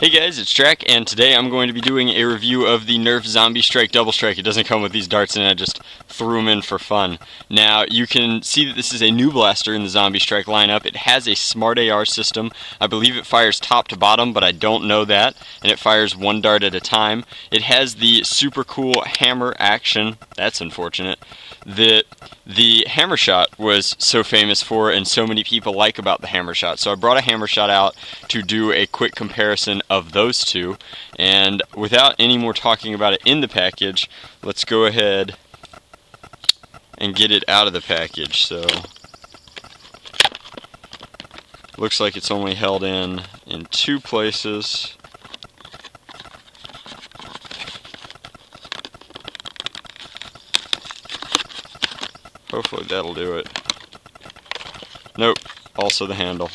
Hey guys, it's Drac, and today I'm going to be doing a review of the Nerf Zombie Strike Doublestrike. It doesn't come with these darts in it, I just threw them in for fun. Now, you can see that this is a new blaster in the Zombie Strike lineup. It has a Smart AR system. I believe it fires top to bottom, but I don't know that, and it fires one dart at a time. It has the super cool hammer action. That's unfortunate. That the hammershot was so famous for and so many people like about the hammershot. So I brought a hammershot out to do a quick comparison of those two, and without any more talking about it in the package, let's go ahead and get it out of the package. So looks like it's only held in two places. Hopefully that'll do it. Nope, also the handle.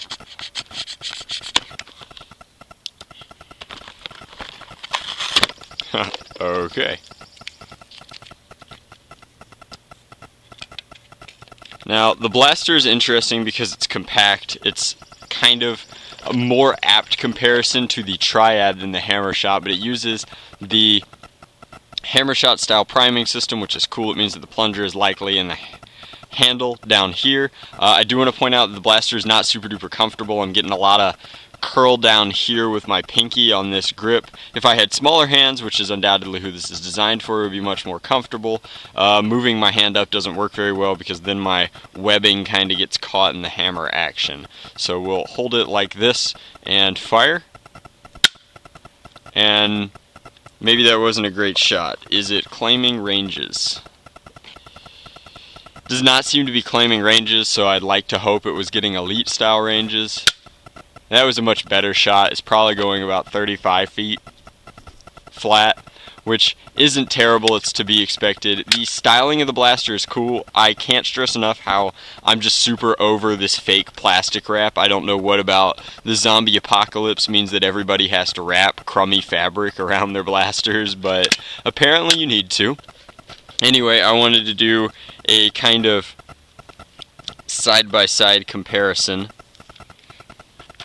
Okay. Now, the blaster is interesting because it's compact. It's kind of a more apt comparison to the Triad than the hammershot, but it uses the hammershot style priming system, which is cool. It means that the plunger is likely in the handle down here. I do want to point out that the blaster is not super duper comfortable. I'm getting a lot of curl down here with my pinky on this grip. If I had smaller hands, which is undoubtedly who this is designed for, it would be much more comfortable. Moving my hand up doesn't work very well because then my webbing kind of gets caught in the hammer action. So we'll hold it like this and fire. And maybe that wasn't a great shot. Is it claiming ranges? Does not seem to be claiming ranges, so I'd like to hope it was getting elite style ranges. That was a much better shot. It's probably going about 35 feet flat, which isn't terrible. It's to be expected. The styling of the blaster is cool. I can't stress enough how I'm just super over this fake plastic wrap. I don't know what about the zombie apocalypse means that everybody has to wrap crummy fabric around their blasters, but apparently you need to. Anyway, I wanted to do a kind of side-by-side comparison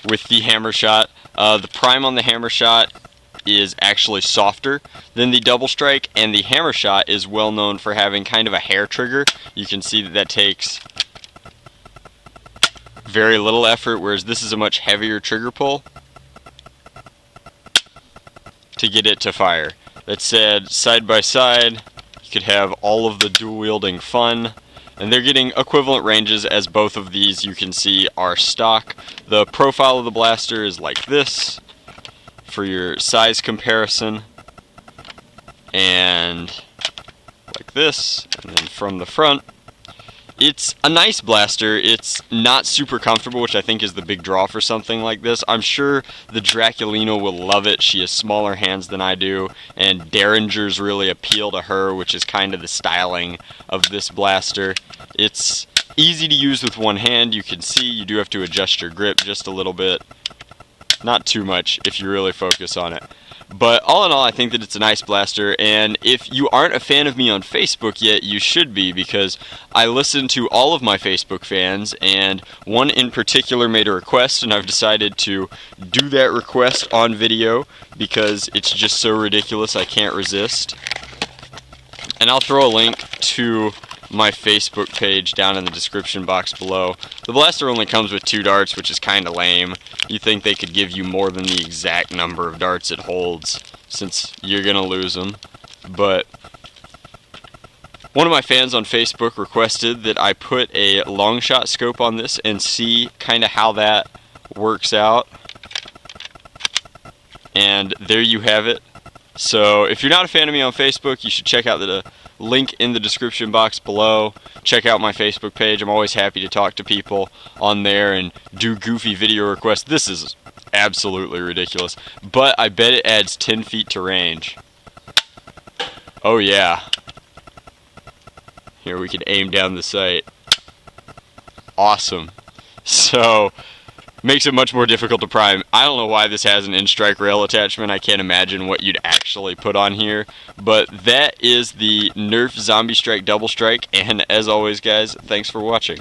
with the hammershot. The prime on the hammershot is actually softer than the Doublestrike, and the hammershot is well known for having kind of a hair trigger. You can see that takes very little effort, whereas this is a much heavier trigger pull to get it to fire. That said, side by side, you could have all of the dual wielding fun. And they're getting equivalent ranges, as both of these you can see are stock. The profile of the blaster is like this for your size comparison, and like this, and then from the front. It's a nice blaster. It's not super comfortable, which I think is the big draw for something like this. I'm sure the Draculino will love it. She has smaller hands than I do, and Derringers really appeal to her, which is kind of the styling of this blaster. It's easy to use with one hand. You can see you do have to adjust your grip just a little bit. Not too much if you really focus on it. But all in all, I think that it's a nice blaster, and if you aren't a fan of me on Facebook yet, you should be, because I listen to all of my Facebook fans, and one in particular made a request, and I've decided to do that request on video because it's just so ridiculous I can't resist. And I'll throw a link to my Facebook page down in the description box below. The blaster only comes with 2 darts, which is kind of lame. You think they could give you more than the exact number of darts it holds, since you're gonna lose them. But one of my fans on Facebook requested that I put a long shot scope on this and see kind of how that works out. And there you have it. So if you're not a fan of me on Facebook, you should check out the link in the description box below. Check out my Facebook page. I'm always happy to talk to people on there and do goofy video requests. This is absolutely ridiculous, but I bet it adds 10 feet to range. Oh yeah. Here we can aim down the sight. Awesome. So makes it much more difficult to prime. I don't know why this has an in-strike rail attachment. I can't imagine what you'd actually put on here. But that is the Nerf Zombie Strike Doublestrike, and as always guys, thanks for watching.